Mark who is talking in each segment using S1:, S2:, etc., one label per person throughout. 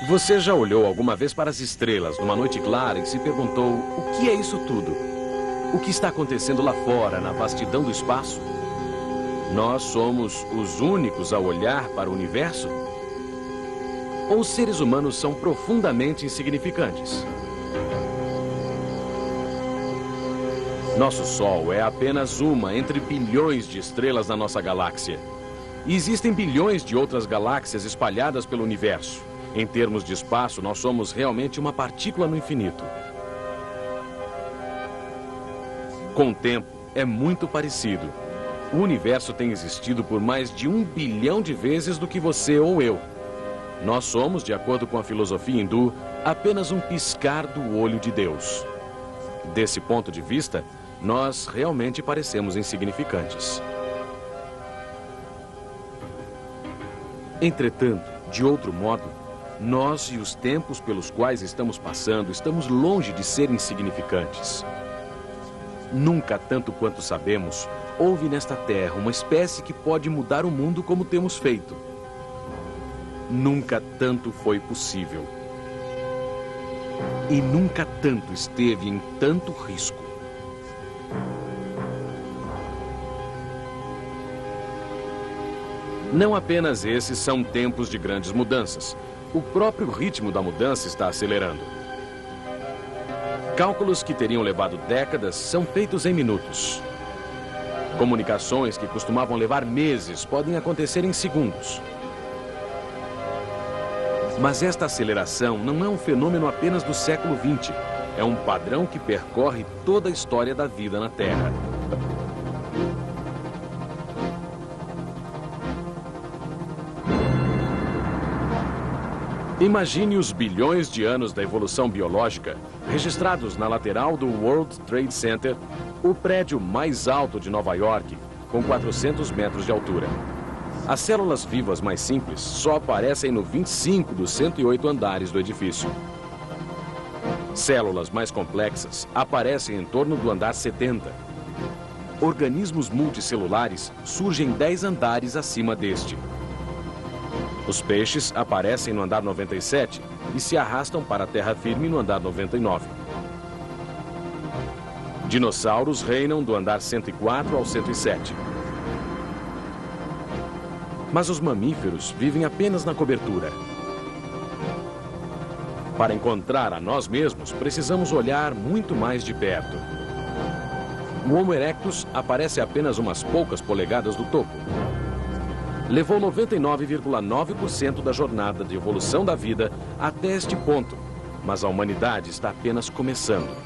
S1: Você já olhou alguma vez para as estrelas numa noite clara e se perguntou: o que é isso tudo? O que está acontecendo lá fora, na vastidão do espaço? Nós somos os únicos a olhar para o universo? Ou os seres humanos são profundamente insignificantes? Nosso Sol é apenas uma entre bilhões de estrelas na nossa galáxia. E existem bilhões de outras galáxias espalhadas pelo universo. Em termos de espaço, nós somos realmente uma partícula no infinito. Com o tempo, é muito parecido. O universo tem existido por mais de 1 bilhão de vezes do que você ou eu. Nós somos, de acordo com a filosofia hindu, apenas um piscar do olho de Deus. Desse ponto de vista, nós realmente parecemos insignificantes. Entretanto, de outro modo, nós e os tempos pelos quais estamos passando, estamos longe de ser insignificantes. Nunca, tanto quanto sabemos, houve nesta Terra uma espécie que pode mudar o mundo como temos feito. Nunca tanto foi possível. E nunca tanto esteve em tanto risco. Não apenas esses são tempos de grandes mudanças. O próprio ritmo da mudança está acelerando. Cálculos que teriam levado décadas são feitos em minutos. Comunicações que costumavam levar meses podem acontecer em segundos. Mas esta aceleração não é um fenômeno apenas do século XX. É um padrão que percorre toda a história da vida na Terra. Imagine os bilhões de anos da evolução biológica registrados na lateral do World Trade Center, o prédio mais alto de Nova York, com 400 metros de altura. As células vivas mais simples só aparecem no 25 dos 108 andares do edifício. Células mais complexas aparecem em torno do andar 70. Organismos multicelulares surgem 10 andares acima deste. Os peixes aparecem no andar 97 e se arrastam para a terra firme no andar 99. Dinossauros reinam do andar 104 ao 107. Mas os mamíferos vivem apenas na cobertura. Para encontrar a nós mesmos, precisamos olhar muito mais de perto. O Homo erectus aparece a apenas umas poucas polegadas do topo. Levou 99,9% da jornada de evolução da vida até este ponto, mas a humanidade está apenas começando.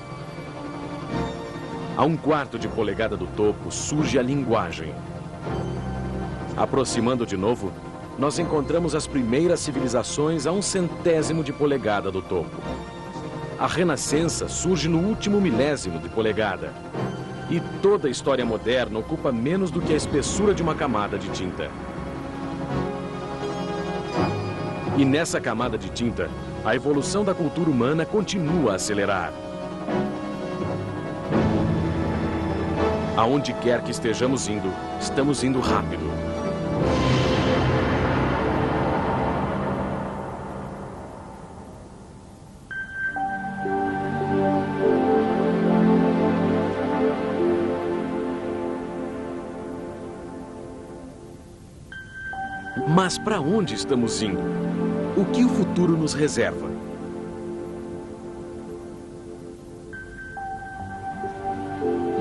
S1: A 1/4 de polegada do topo surge a linguagem. Aproximando de novo, nós encontramos as primeiras civilizações a 1/100º de polegada do topo. A Renascença surge no último milésimo de polegada. E toda a história moderna ocupa menos do que a espessura de uma camada de tinta. E nessa camada de tinta, a evolução da cultura humana continua a acelerar. Aonde quer que estejamos indo, estamos indo rápido. Mas para onde estamos indo? O que o futuro nos reserva?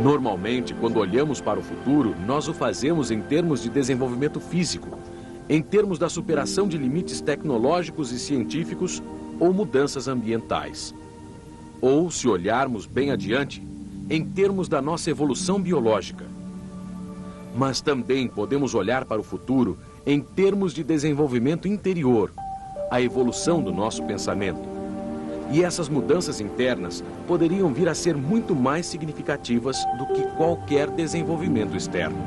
S1: Normalmente, quando olhamos para o futuro, nós o fazemos em termos de desenvolvimento físico, em termos da superação de limites tecnológicos e científicos ou mudanças ambientais. Ou, se olharmos bem adiante, em termos da nossa evolução biológica. Mas também podemos olhar para o futuro em termos de desenvolvimento interior, a evolução do nosso pensamento. E essas mudanças internas poderiam vir a ser muito mais significativas do que qualquer desenvolvimento externo.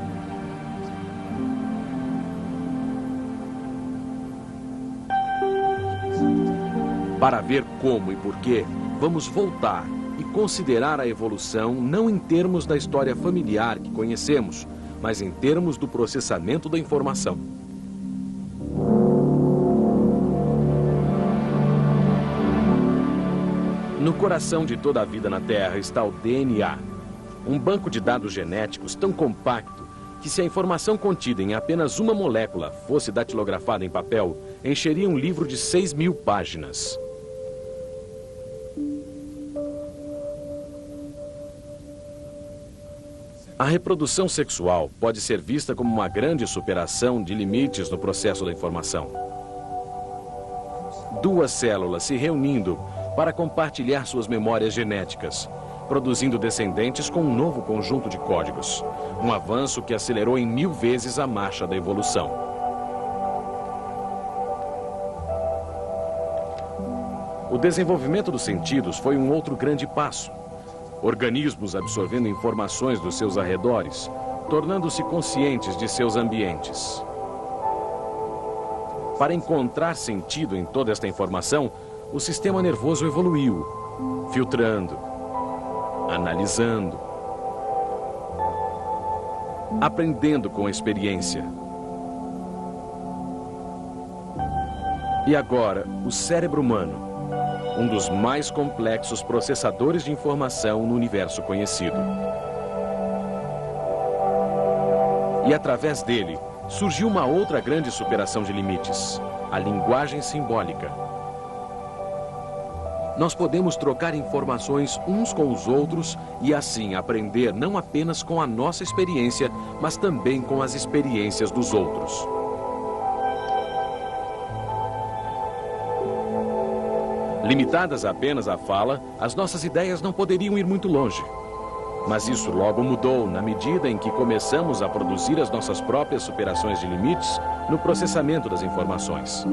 S1: Para ver como e por quê, vamos voltar e considerar a evolução não em termos da história familiar que conhecemos, mas em termos do processamento da informação. No coração de toda a vida na Terra está o DNA, um banco de dados genéticos tão compacto que, se a informação contida em apenas uma molécula fosse datilografada em papel, encheria um livro de 6.000 páginas. A reprodução sexual pode ser vista como uma grande superação de limites no processo da informação. Duas células se reunindo para compartilhar suas memórias genéticas, produzindo descendentes com um novo conjunto de códigos. Um avanço que acelerou em 1000 vezes a marcha da evolução. O desenvolvimento dos sentidos foi um outro grande passo. Organismos absorvendo informações dos seus arredores, tornando-se conscientes de seus ambientes. Para encontrar sentido em toda esta informação, o sistema nervoso evoluiu, filtrando, analisando, aprendendo com a experiência. E agora, o cérebro humano, um dos mais complexos processadores de informação no universo conhecido. E através dele, surgiu uma outra grande superação de limites, a linguagem simbólica. Nós podemos trocar informações uns com os outros e assim aprender não apenas com a nossa experiência, mas também com as experiências dos outros. Limitadas apenas à fala, as nossas ideias não poderiam ir muito longe. Mas isso logo mudou na medida em que começamos a produzir as nossas próprias superações de limites no processamento das informações.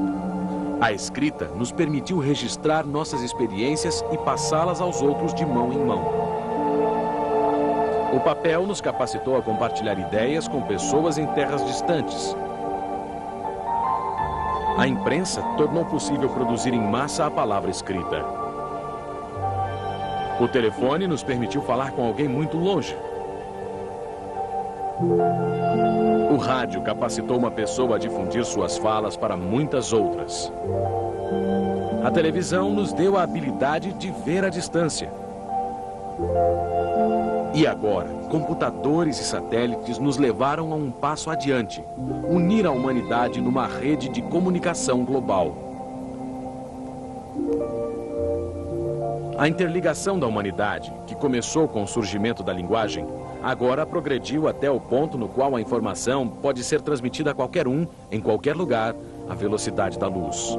S1: A escrita nos permitiu registrar nossas experiências e passá-las aos outros de mão em mão. O papel nos capacitou a compartilhar ideias com pessoas em terras distantes. A imprensa tornou possível produzir em massa a palavra escrita. O telefone nos permitiu falar com alguém muito longe. O rádio capacitou uma pessoa a difundir suas falas para muitas outras. A televisão nos deu a habilidade de ver à distância. E agora, computadores e satélites nos levaram a um passo adiante, unir a humanidade numa rede de comunicação global. A interligação da humanidade, que começou com o surgimento da linguagem, agora progrediu até o ponto no qual a informação pode ser transmitida a qualquer um, em qualquer lugar, à velocidade da luz.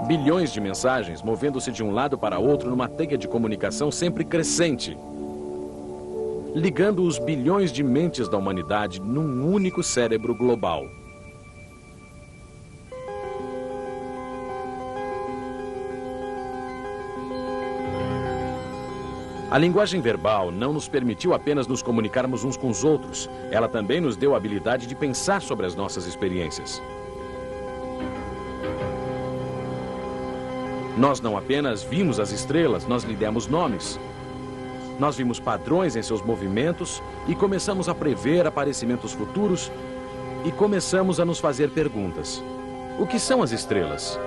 S1: Bilhões de mensagens movendo-se de um lado para outro numa teia de comunicação sempre crescente, ligando os bilhões de mentes da humanidade num único cérebro global. A linguagem verbal não nos permitiu apenas nos comunicarmos uns com os outros, ela também nos deu a habilidade de pensar sobre as nossas experiências. Nós não apenas vimos as estrelas, nós lhe demos nomes. Nós vimos padrões em seus movimentos e começamos a prever aparecimentos futuros e começamos a nos fazer perguntas. O que são as estrelas?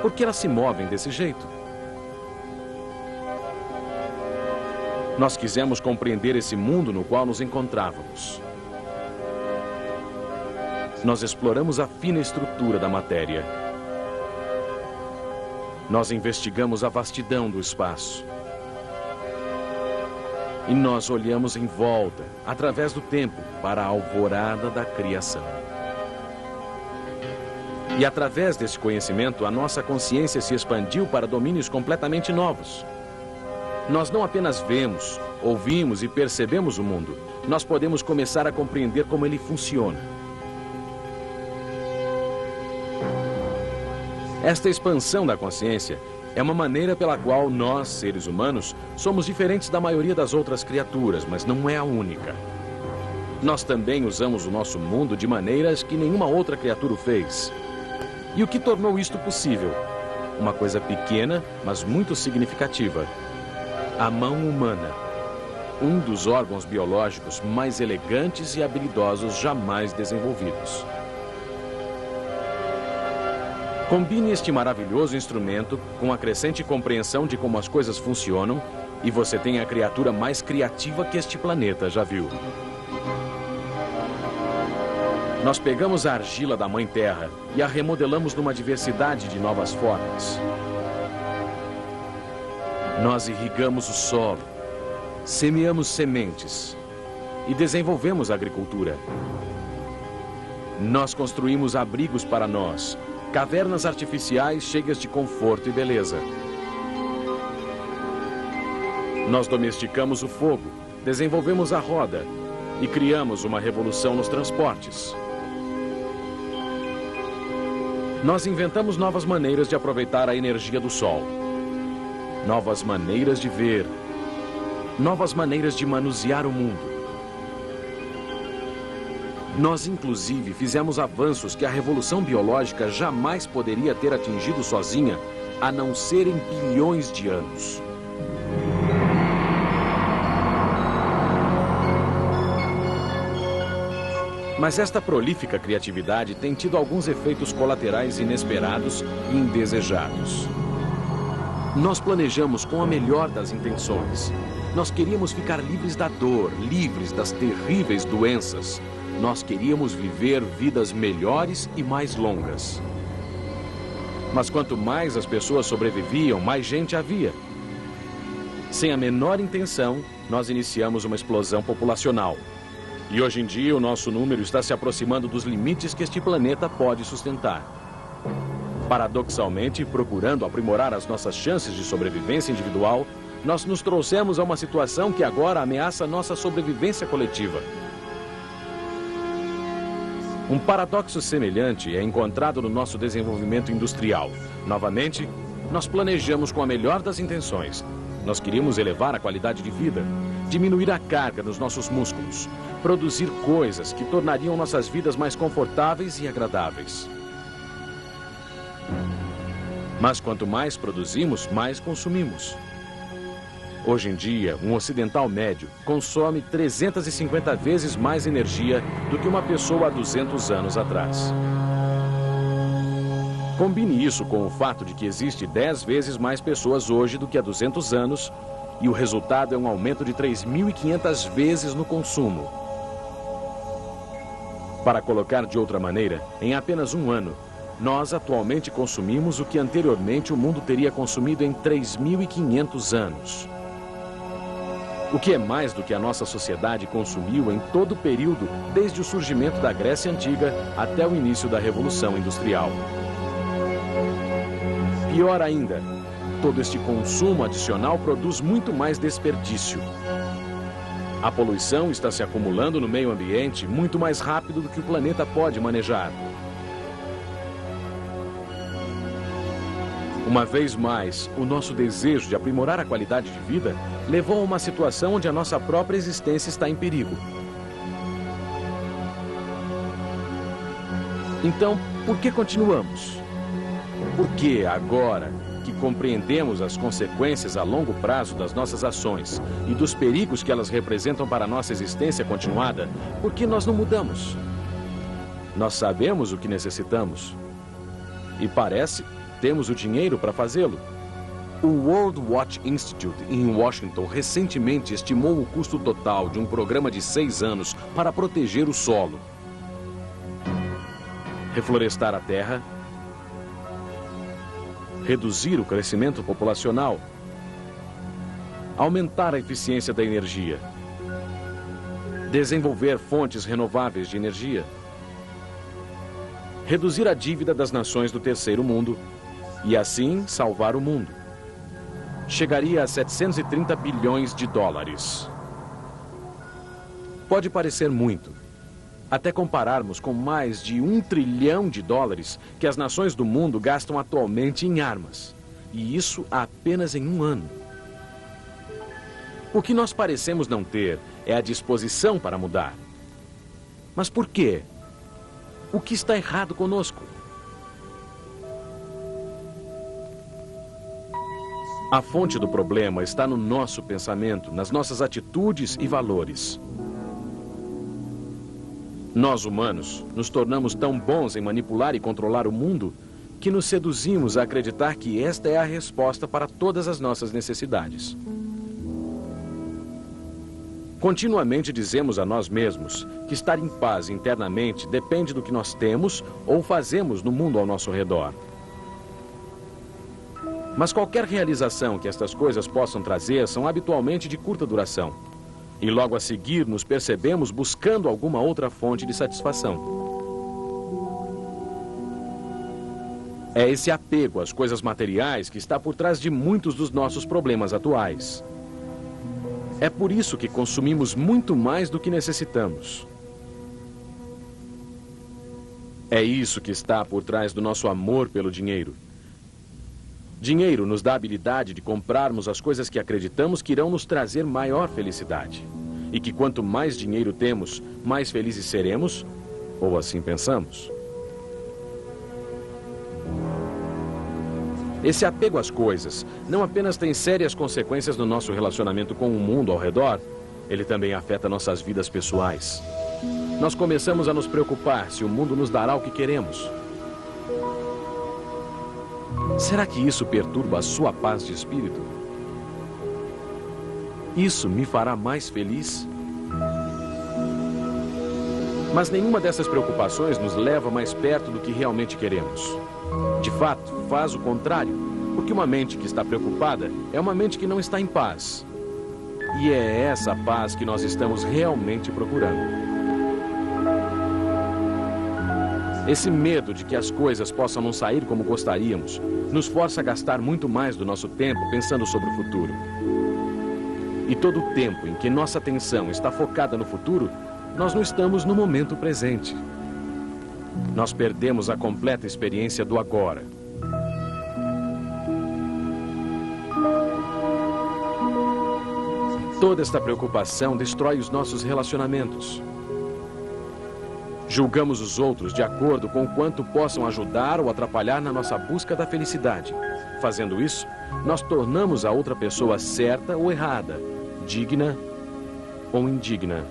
S1: Por que elas se movem desse jeito? Nós quisemos compreender esse mundo no qual nos encontrávamos. Nós exploramos a fina estrutura da matéria. Nós investigamos a vastidão do espaço. E nós olhamos em volta, através do tempo, para a alvorada da criação. E através desse conhecimento, a nossa consciência se expandiu para domínios completamente novos. Nós não apenas vemos, ouvimos e percebemos o mundo. Nós podemos começar a compreender como ele funciona. Esta expansão da consciência é uma maneira pela qual nós, seres humanos, somos diferentes da maioria das outras criaturas, mas não é a única. Nós também usamos o nosso mundo de maneiras que nenhuma outra criatura o fez. E o que tornou isto possível? Uma coisa pequena, mas muito significativa. A mão humana, um dos órgãos biológicos mais elegantes e habilidosos jamais desenvolvidos. Combine este maravilhoso instrumento com a crescente compreensão de como as coisas funcionam e você tem a criatura mais criativa que este planeta já viu. Nós pegamos a argila da Mãe Terra e a remodelamos numa diversidade de novas formas. Nós irrigamos o solo, semeamos sementes e desenvolvemos a agricultura. Nós construímos abrigos para nós, cavernas artificiais cheias de conforto e beleza. Nós domesticamos o fogo, desenvolvemos a roda e criamos uma revolução nos transportes. Nós inventamos novas maneiras de aproveitar a energia do sol. Novas maneiras de ver. Novas maneiras de manusear o mundo. Nós, inclusive, fizemos avanços que a revolução biológica jamais poderia ter atingido sozinha, a não ser em bilhões de anos. Mas esta prolífica criatividade tem tido alguns efeitos colaterais inesperados e indesejados. Nós planejamos com a melhor das intenções. Nós queríamos ficar livres da dor, livres das terríveis doenças. Nós queríamos viver vidas melhores e mais longas. Mas quanto mais as pessoas sobreviviam, mais gente havia. Sem a menor intenção, nós iniciamos uma explosão populacional. E hoje em dia o nosso número está se aproximando dos limites que este planeta pode sustentar. Paradoxalmente, procurando aprimorar as nossas chances de sobrevivência individual, nós nos trouxemos a uma situação que agora ameaça nossa sobrevivência coletiva. Um paradoxo semelhante é encontrado no nosso desenvolvimento industrial. Novamente, nós planejamos com a melhor das intenções. Nós queríamos elevar a qualidade de vida, diminuir a carga nos nossos músculos, produzir coisas que tornariam nossas vidas mais confortáveis e agradáveis. Mas quanto mais produzimos, mais consumimos. Hoje em dia, um ocidental médio consome 350 vezes mais energia do que uma pessoa há 200 anos atrás. Combine isso com o fato de que existe 10 vezes mais pessoas hoje do que há 200 anos e o resultado é um aumento de 3.500 vezes no consumo. Para colocar de outra maneira, em apenas um ano, nós atualmente consumimos o que anteriormente o mundo teria consumido em 3.500 anos. O que é mais do que a nossa sociedade consumiu em todo o período, desde o surgimento da Grécia Antiga até o início da Revolução Industrial. Pior ainda, todo este consumo adicional produz muito mais desperdício. A poluição está se acumulando no meio ambiente muito mais rápido do que o planeta pode manejar. Uma vez mais, o nosso desejo de aprimorar a qualidade de vida levou a uma situação onde a nossa própria existência está em perigo. Então, por que continuamos? Por que agora que compreendemos as consequências a longo prazo das nossas ações e dos perigos que elas representam para a nossa existência continuada, por que nós não mudamos? Nós sabemos o que necessitamos. E parece temos o dinheiro para fazê-lo. O World Watch Institute, em Washington, recentemente estimou o custo total de um programa de 6 anos para proteger o solo, reflorestar a terra, reduzir o crescimento populacional, aumentar a eficiência da energia, desenvolver fontes renováveis de energia, reduzir a dívida das nações do terceiro mundo e, assim, salvar o mundo. Chegaria a 730 bilhões de dólares. Pode parecer muito, até compararmos com mais de 1 trilhão de dólares que as nações do mundo gastam atualmente em armas. E isso apenas em um ano. O que nós parecemos não ter é a disposição para mudar. Mas por quê? O que está errado conosco? A fonte do problema está no nosso pensamento, nas nossas atitudes e valores. Nós, humanos, nos tornamos tão bons em manipular e controlar o mundo que nos seduzimos a acreditar que esta é a resposta para todas as nossas necessidades. Continuamente dizemos a nós mesmos que estar em paz internamente depende do que nós temos ou fazemos no mundo ao nosso redor. Mas qualquer realização que estas coisas possam trazer são habitualmente de curta duração. E logo a seguir nos percebemos buscando alguma outra fonte de satisfação. É esse apego às coisas materiais que está por trás de muitos dos nossos problemas atuais. É por isso que consumimos muito mais do que necessitamos. É isso que está por trás do nosso amor pelo dinheiro. Dinheiro nos dá a habilidade de comprarmos as coisas que acreditamos que irão nos trazer maior felicidade. E que quanto mais dinheiro temos, mais felizes seremos, ou assim pensamos. Esse apego às coisas não apenas tem sérias consequências no nosso relacionamento com o mundo ao redor, ele também afeta nossas vidas pessoais. Nós começamos a nos preocupar se o mundo nos dará o que queremos. Será que isso perturba a sua paz de espírito? Isso me fará mais feliz? Mas nenhuma dessas preocupações nos leva mais perto do que realmente queremos. De fato, faz o contrário, porque uma mente que está preocupada é uma mente que não está em paz. E é essa paz que nós estamos realmente procurando. Esse medo de que as coisas possam não sair como gostaríamos nos força a gastar muito mais do nosso tempo pensando sobre o futuro. E todo o tempo em que nossa atenção está focada no futuro, nós não estamos no momento presente. Nós perdemos a completa experiência do agora. Toda esta preocupação destrói os nossos relacionamentos. Julgamos os outros de acordo com o quanto possam ajudar ou atrapalhar na nossa busca da felicidade. Fazendo isso, nós tornamos a outra pessoa certa ou errada, digna ou indigna,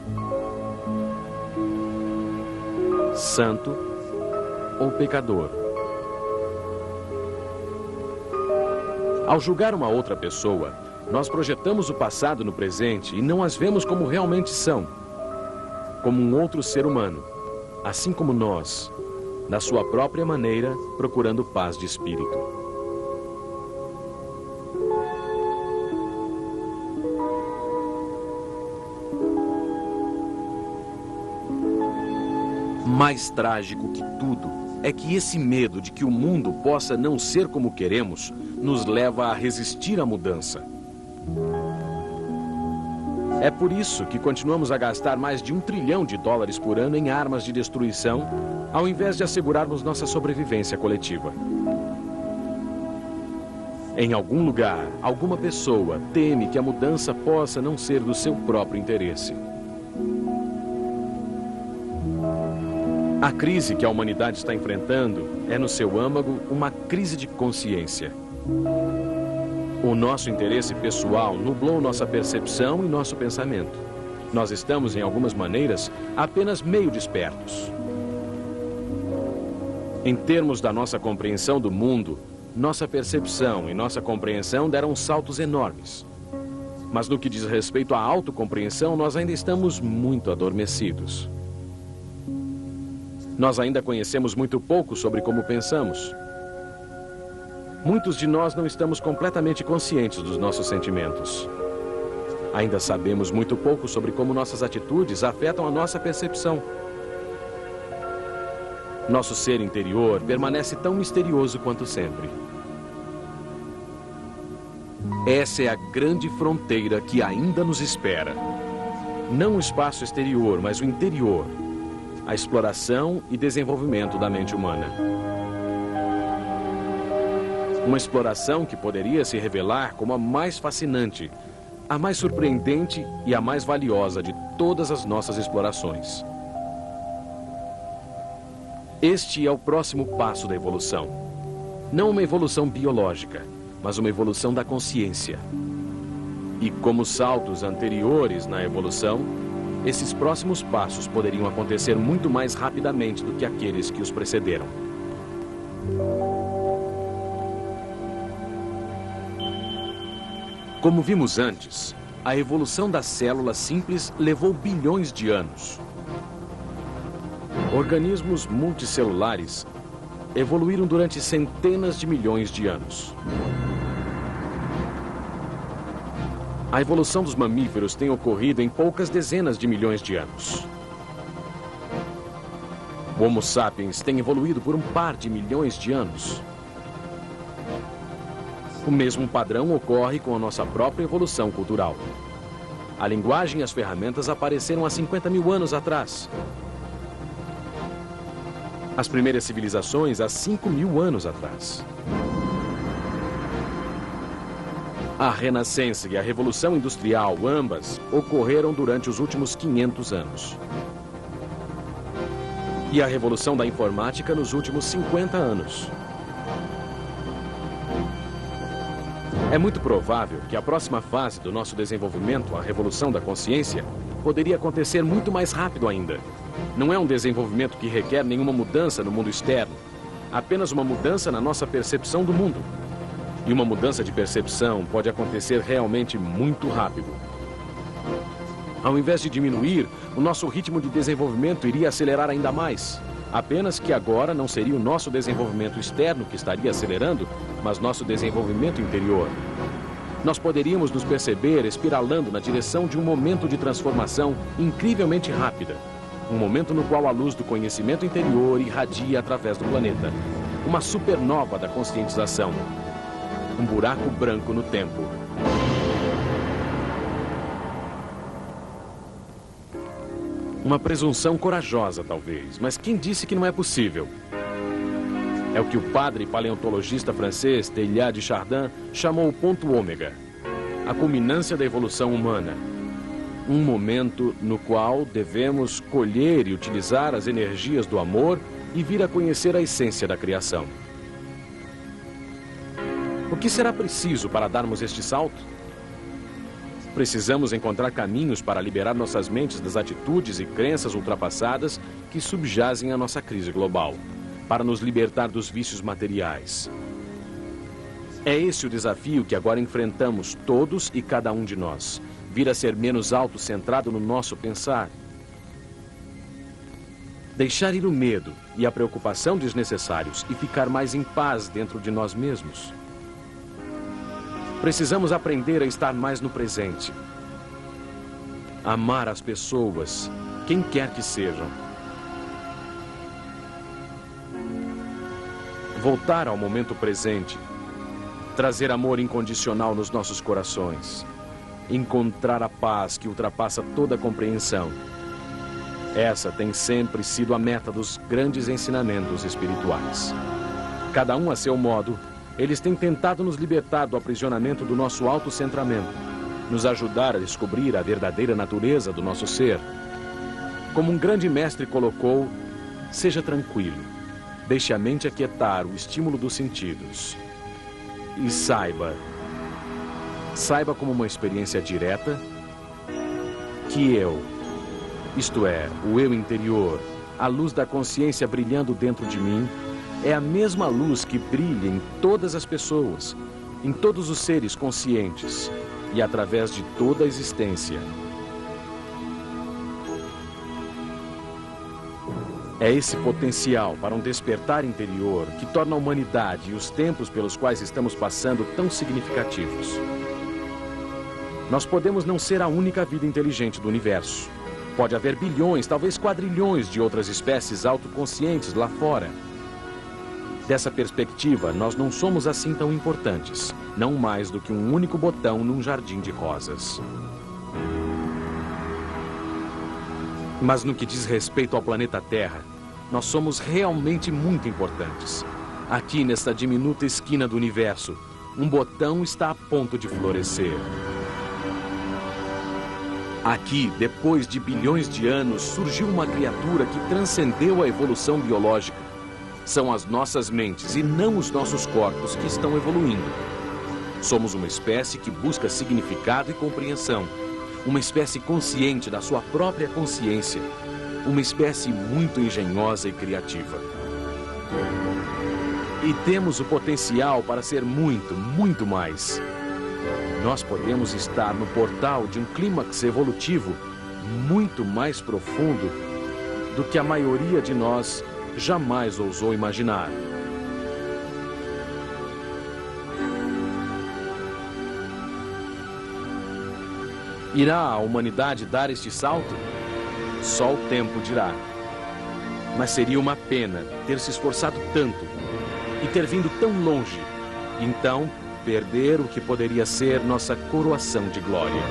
S1: santo ou pecador. Ao julgar uma outra pessoa, nós projetamos o passado no presente e não as vemos como realmente são, como um outro ser humano, assim como nós, na sua própria maneira, procurando paz de espírito. Mais trágico que tudo é que esse medo de que o mundo possa não ser como queremos nos leva a resistir à mudança. É por isso que continuamos a gastar mais de $1 trilhão por ano em armas de destruição, ao invés de assegurarmos nossa sobrevivência coletiva. Em algum lugar, alguma pessoa teme que a mudança possa não ser do seu próprio interesse. A crise que a humanidade está enfrentando é, no seu âmago, uma crise de consciência. O nosso interesse pessoal nublou nossa percepção e nosso pensamento. Nós estamos, em algumas maneiras, apenas meio despertos. Em termos da nossa compreensão do mundo, nossa percepção e nossa compreensão deram saltos enormes. Mas no que diz respeito à autocompreensão, nós ainda estamos muito adormecidos. Nós ainda conhecemos muito pouco sobre como pensamos. Muitos de nós não estamos completamente conscientes dos nossos sentimentos. Ainda sabemos muito pouco sobre como nossas atitudes afetam a nossa percepção. Nosso ser interior permanece tão misterioso quanto sempre. Essa é a grande fronteira que ainda nos espera. Não o espaço exterior, mas o interior. A exploração e desenvolvimento da mente humana. Uma exploração que poderia se revelar como a mais fascinante, a mais surpreendente e a mais valiosa de todas as nossas explorações. Este é o próximo passo da evolução. Não uma evolução biológica, mas uma evolução da consciência. E como saltos anteriores na evolução, esses próximos passos poderiam acontecer muito mais rapidamente do que aqueles que os precederam. Como vimos antes, a evolução das células simples levou bilhões de anos. Organismos multicelulares evoluíram durante centenas de milhões de anos. A evolução dos mamíferos tem ocorrido em poucas dezenas de milhões de anos. O Homo sapiens tem evoluído por um par de milhões de anos. O mesmo padrão ocorre com a nossa própria evolução cultural. A linguagem e as ferramentas apareceram há 50 mil anos atrás. As primeiras civilizações há 5 mil anos atrás. A Renascença e a Revolução Industrial, ambas, ocorreram durante os últimos 500 anos. E a Revolução da Informática nos últimos 50 anos. É muito provável que a próxima fase do nosso desenvolvimento, a Revolução da Consciência, poderia acontecer muito mais rápido ainda. Não é um desenvolvimento que requer nenhuma mudança no mundo externo, apenas uma mudança na nossa percepção do mundo. E uma mudança de percepção pode acontecer realmente muito rápido. Ao invés de diminuir, o nosso ritmo de desenvolvimento iria acelerar ainda mais. Apenas que agora não seria o nosso desenvolvimento externo que estaria acelerando, mas nosso desenvolvimento interior. Nós poderíamos nos perceber espiralando na direção de um momento de transformação incrivelmente rápida. Um momento no qual a luz do conhecimento interior irradia através do planeta. Uma supernova da conscientização. Um buraco branco no tempo. Uma presunção corajosa, talvez, mas quem disse que não é possível? É o que o padre paleontologista francês Teilhard de Chardin chamou o ponto ômega, a culminância da evolução humana. Um momento no qual devemos colher e utilizar as energias do amor e vir a conhecer a essência da criação. O que será preciso para darmos este salto? Precisamos encontrar caminhos para liberar nossas mentes das atitudes e crenças ultrapassadas que subjazem a nossa crise global, para nos libertar dos vícios materiais. É esse o desafio que agora enfrentamos todos e cada um de nós. Vir a ser menos autocentrado no nosso pensar. Deixar ir o medo e a preocupação desnecessários e ficar mais em paz dentro de nós mesmos. Precisamos aprender a estar mais no presente. Amar as pessoas, quem quer que sejam. Voltar ao momento presente. Trazer amor incondicional nos nossos corações. Encontrar a paz que ultrapassa toda compreensão. Essa tem sempre sido a meta dos grandes ensinamentos espirituais. Cada um a seu modo, eles têm tentado nos libertar do aprisionamento do nosso autocentramento, nos ajudar a descobrir a verdadeira natureza do nosso ser. Como um grande mestre colocou, seja tranquilo, deixe a mente aquietar o estímulo dos sentidos. E saiba como uma experiência direta, que eu, isto é, o eu interior, a luz da consciência brilhando dentro de mim, é a mesma luz que brilha em todas as pessoas, em todos os seres conscientes e através de toda a existência. É esse potencial para um despertar interior que torna a humanidade e os tempos pelos quais estamos passando tão significativos. Nós podemos não ser a única vida inteligente do universo. Pode haver bilhões, talvez quadrilhões de outras espécies autoconscientes lá fora. Dessa perspectiva, nós não somos assim tão importantes, não mais do que um único botão num jardim de rosas. Mas no que diz respeito ao planeta Terra, nós somos realmente muito importantes. Aqui nesta diminuta esquina do universo, um botão está a ponto de florescer. Aqui, depois de bilhões de anos, surgiu uma criatura que transcendeu a evolução biológica. São as nossas mentes e não os nossos corpos que estão evoluindo. Somos uma espécie que busca significado e compreensão. Uma espécie consciente da sua própria consciência. Uma espécie muito engenhosa e criativa. E temos o potencial para ser muito, muito mais. nós podemos estar no portal de um clímax evolutivo muito mais profundo do que a maioria de nós jamais ousou imaginar. Irá a humanidade dar este salto? Só o tempo dirá. Mas seria uma pena ter se esforçado tanto e ter vindo tão longe, e então perder o que poderia ser nossa coroação de glória.